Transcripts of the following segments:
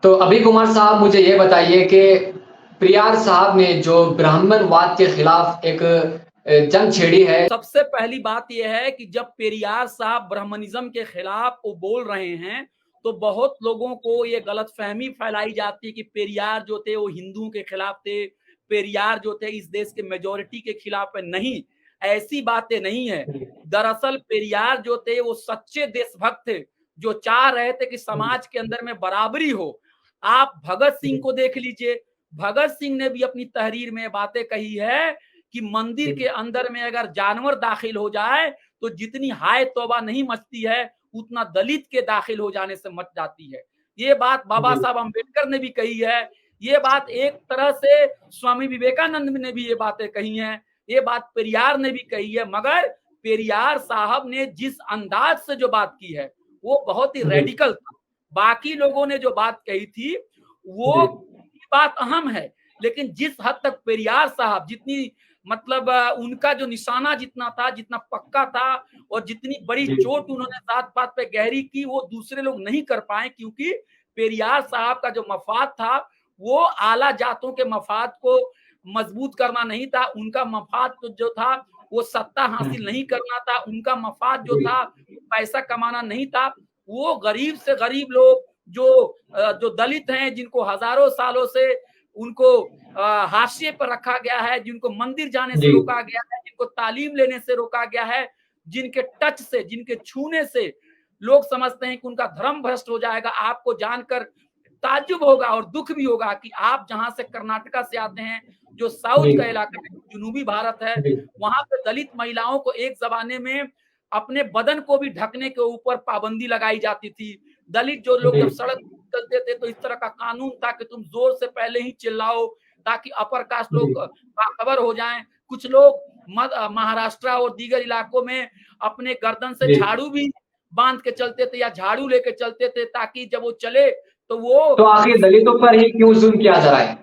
तो अभी कुमार साहब मुझे ये बताइए कि पेरियार साहब ने जो ब्राह्मणवाद के खिलाफ एक जंग छेड़ी है। सबसे पहली बात यह है कि जब पेरियार साहब ब्राह्मणिज्म के खिलाफ वो बोल रहे हैं तो बहुत लोगों को ये गलतफहमी फैलाई जाती है कि पेरियार जो थे वो हिंदुओं के खिलाफ थे, पेरियार जो थे इस देश के मेजॉरिटी के खिलाफ है। नहीं, ऐसी बातें नहीं है। दरअसल पेरियार जो थे वो सच्चे देशभक्त थे, जो चाह रहे थे कि समाज के अंदर में बराबरी हो। आप भगत सिंह को देख लीजिए, भगत सिंह ने भी अपनी तहरीर में बातें कही है कि मंदिर के अंदर में अगर जानवर दाखिल हो जाए तो जितनी हाय तौबा नहीं मचती है उतना दलित के दाखिल हो जाने से मच जाती है। ये बात बाबा साहब अम्बेडकर ने भी कही है। ये बात एक तरह से स्वामी विवेकानंद ने भी ये बातें कही हैं। ये बात पेरियार ने भी कही है। मगर पेरियार साहब ने जिस अंदाज से जो बात की है वो बहुत ही रेडिकल था। बाकी लोगों ने जो बात कही थी वो बात अहम है, लेकिन जिस हद तक पेरियार साहब जितनी मतलब उनका जो निशाना जितना था, जितना पक्का था और जितनी बड़ी चोट उन्होंने जात पात पे गहरी की वो दूसरे लोग नहीं कर पाए, क्योंकि पेरियार साहब का जो मफाद था वो आला जातों के मफाद को मजबूत करना नहीं था। उनका मफाद तो जो था वो सत्ता हासिल नहीं करना था। उनका मफाद जो था पैसा कमाना नहीं था। वो गरीब से गरीब लोग जो दलित हैं, जिनको हजारों सालों से उनको हाशिए पर रखा गया है, जिनको मंदिर जाने से रोका गया है, जिनको तालीम लेने से रोका गया है, जिनके टच से, जिनके छूने से लोग समझते हैं कि उनका धर्म भ्रष्ट हो जाएगा। आपको जानकर ताज्जुब होगा और दुख भी होगा कि आप जहां से कर्नाटका से आते हैं, जो साउथ का इलाका है, जुनूबी भारत है, वहां पे दलित महिलाओं को एक जमाने में अपने बदन को भी ढकने के ऊपर पाबंदी लगाई जाती थी। दलित जो लोग जब सड़क चलते थे तो इस तरह का कानून था कि तुम जोर से पहले ही चिल्लाओ ताकि अपर कास्ट लोग बाखबर हो जाएं। कुछ लोग महाराष्ट्र और दीगर इलाकों में अपने गर्दन से झाड़ू भी बांध के चलते थे या झाड़ू लेके चलते थे ताकि जब वो चले तो आखिर दलितों पर ही क्यों जुल्म किया जा रहा है?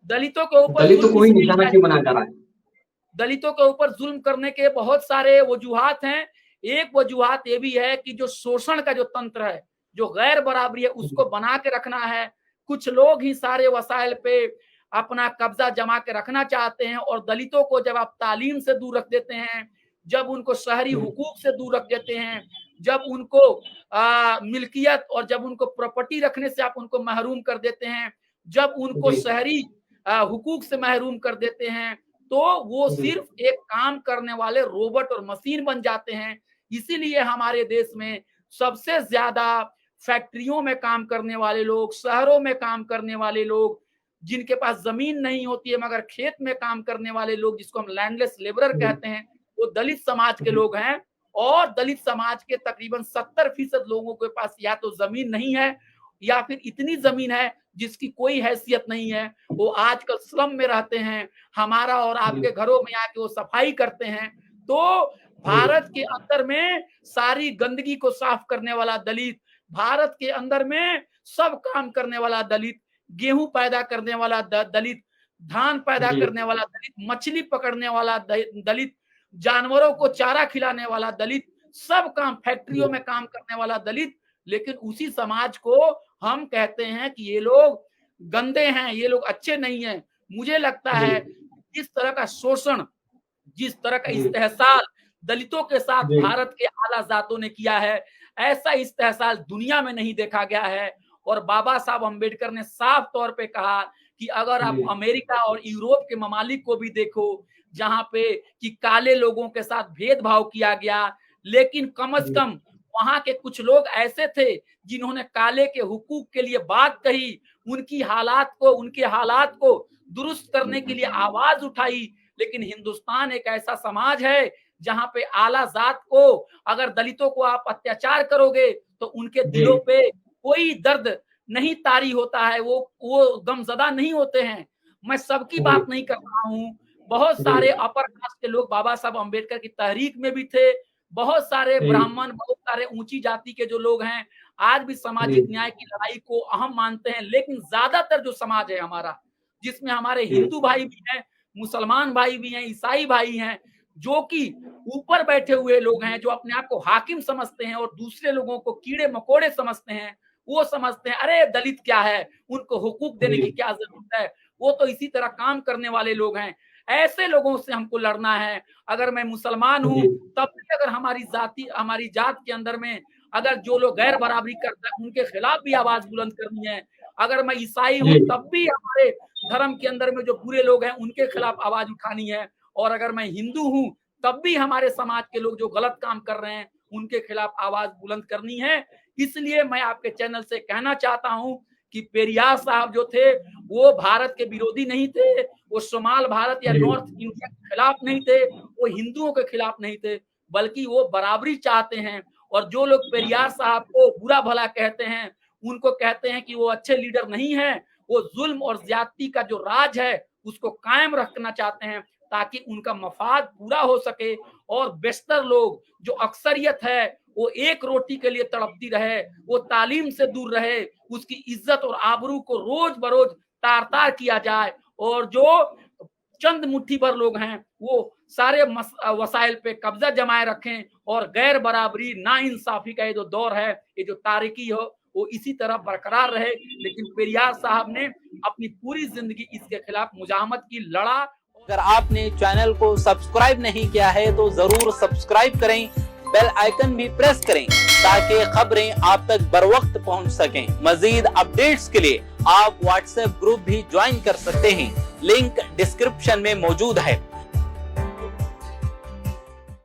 दलितों के ऊपर दलितों को ही निशाना क्यों बनाया जा रहा है? दलितों के ऊपर जुल्म करने के बहुत सारे वजूहात हैं। एक वजूहात ये भी है कि जो शोषण का जो तंत्र है, जो गैर बराबरी है, उसको बना के रखना है। कुछ लोग ही सारे वसाइल पे अपना कब्जा जमा के रखना चाहते हैं और दलितों को जब आप तालीम से दूर रख देते हैं, जब उनको शहरी हुकूक से दूर रख देते हैं, जब उनको मिल्कियत और जब उनको प्रॉपर्टी रखने से आप उनको महरूम कर देते हैं, जब उनको शहरी हुकूक से महरूम कर देते हैं, तो वो सिर्फ एक काम करने वाले रोबोट और मशीन बन जाते हैं। इसीलिए हमारे देश में सबसे ज्यादा फैक्ट्रियों में काम करने वाले लोग, शहरों में काम करने वाले लोग, जिनके पास जमीन नहीं होती है मगर खेत में काम करने वाले लोग, जिसको हम लैंडलेस लेबरर कहते हैं, वो दलित समाज के लोग हैं। और दलित समाज के तकरीबन 70% लोगों के पास या तो जमीन नहीं है या फिर इतनी जमीन है जिसकी कोई हैसियत नहीं है। वो आजकल स्लम में रहते हैं, हमारा और आपके घरों में आके वो सफाई करते हैं। तो भारत के अंदर में सारी गंदगी को साफ करने वाला दलित, भारत के अंदर में सब काम करने वाला दलित, गेहूं पैदा करने वाला दलित, धान पैदा करने वाला दलित, मछली पकड़ने वाला दलित, जानवरों को चारा खिलाने वाला दलित, सब काम फैक्ट्रियों में काम करने वाला दलित। लेकिन उसी समाज को हम कहते हैं कि ये लोग गंदे हैं, ये लोग अच्छे नहीं हैं। मुझे लगता है जिस तरह का शोषण, जिस तरह का इस्तेहसाल दलितों के साथ भारत के आला जातों ने किया है, ऐसा इस्तेहसाल दुनिया में नहीं देखा गया है। और बाबा साहब अम्बेडकर ने साफ तौर पे कहा कि अगर आप अमेरिका और यूरोप के ममालिक को भी देखो, जहां पे कि काले लोगों के साथ भेदभाव किया गया, लेकिन कम से कम वहां के कुछ लोग ऐसे थे जिन्होंने काले के हुकूक के लिए बात कही, उनके हालात को दुरुस्त करने के लिए आवाज उठाई। लेकिन हिंदुस्तान एक ऐसा समाज है जहां पे आला जात को, अगर दलितों को आप अत्याचार करोगे तो उनके दिलों पे कोई दर्द नहीं तारी होता है, वो गमजदा नहीं होते हैं। मैं सबकी बात नहीं कर रहा हूँ, बहुत सारे अपर कास्ट के लोग बाबा साहब अम्बेडकर की तहरीक में भी थे, बहुत सारे ब्राह्मण, बहुत सारे ऊंची जाति के जो लोग हैं आज भी सामाजिक न्याय की लड़ाई को अहम मानते हैं। लेकिन ज्यादातर जो समाज है हमारा, जिसमें हमारे हिंदू भाई भी हैं, मुसलमान भाई भी हैं, ईसाई भाई हैं, जो कि ऊपर बैठे हुए लोग हैं, जो अपने आप को हाकिम समझते हैं और दूसरे लोगों को कीड़े मकोड़े समझते हैं, वो समझते हैं अरे दलित क्या है, उनको हुकूक देने की क्या जरूरत है, वो तो इसी तरह काम करने वाले लोग हैं। ऐसे लोगों से हमको लड़ना है। अगर मैं मुसलमान हूँ तब भी अगर हमारी जात के अंदर में अगर जो लोग गैर बराबरी करते हैं उनके खिलाफ भी आवाज बुलंद करनी है। अगर मैं ईसाई हूँ तब भी हमारे धर्म के अंदर में जो बुरे लोग हैं उनके खिलाफ आवाज उठानी है। और अगर मैं हिंदू हूँ तब भी हमारे समाज के लोग जो गलत काम कर रहे हैं उनके खिलाफ आवाज बुलंद करनी है। इसलिए मैं आपके चैनल से कहना चाहता हूं कि पेरियार साहब जो थे वो भारत के विरोधी नहीं थे, वो शुमाल भारत या नॉर्थ इंडिया के खिलाफ नहीं थे, वो हिंदुओं के खिलाफ नहीं थे, बल्कि वो बराबरी चाहते हैं। और जो लोग पेरियार साहब को बुरा भला कहते हैं, उनको कहते हैं कि वो अच्छे लीडर नहीं है, वो जुल्म और ज्यादती का जो राज है उसको कायम रखना चाहते हैं ताकि उनका मफाद पूरा हो सके और बेशतर लोग जो अक्सरियत है वो एक रोटी के लिए तड़पती रहे, वो तालीम से दूर रहे, उसकी इज्जत और आबरू को रोज बरोज तार तार किया जाए। और जो चंद मुट्ठी भर लोग हैं वो सारे वसाइल पे कब्जा जमाए रखें और गैर बराबरी नाइंसाफी का ये जो दौर है, ये जो तारीकी हो, वो इसी तरह बरकरार रहे। लेकिन पेरियार साहब ने अपनी पूरी जिंदगी इसके खिलाफ मुजाहमत की, लड़ा। अगर आपने चैनल को सब्सक्राइब नहीं किया है तो जरूर सब्सक्राइब करें, बेल आइकन भी प्रेस करें ताकि खबरें आप तक बर वक्त पहुंच सकें। मजीद अपडेट्स के लिए आप व्हाट्सएप ग्रुप भी ज्वाइन कर सकते हैं, लिंक डिस्क्रिप्शन में मौजूद है।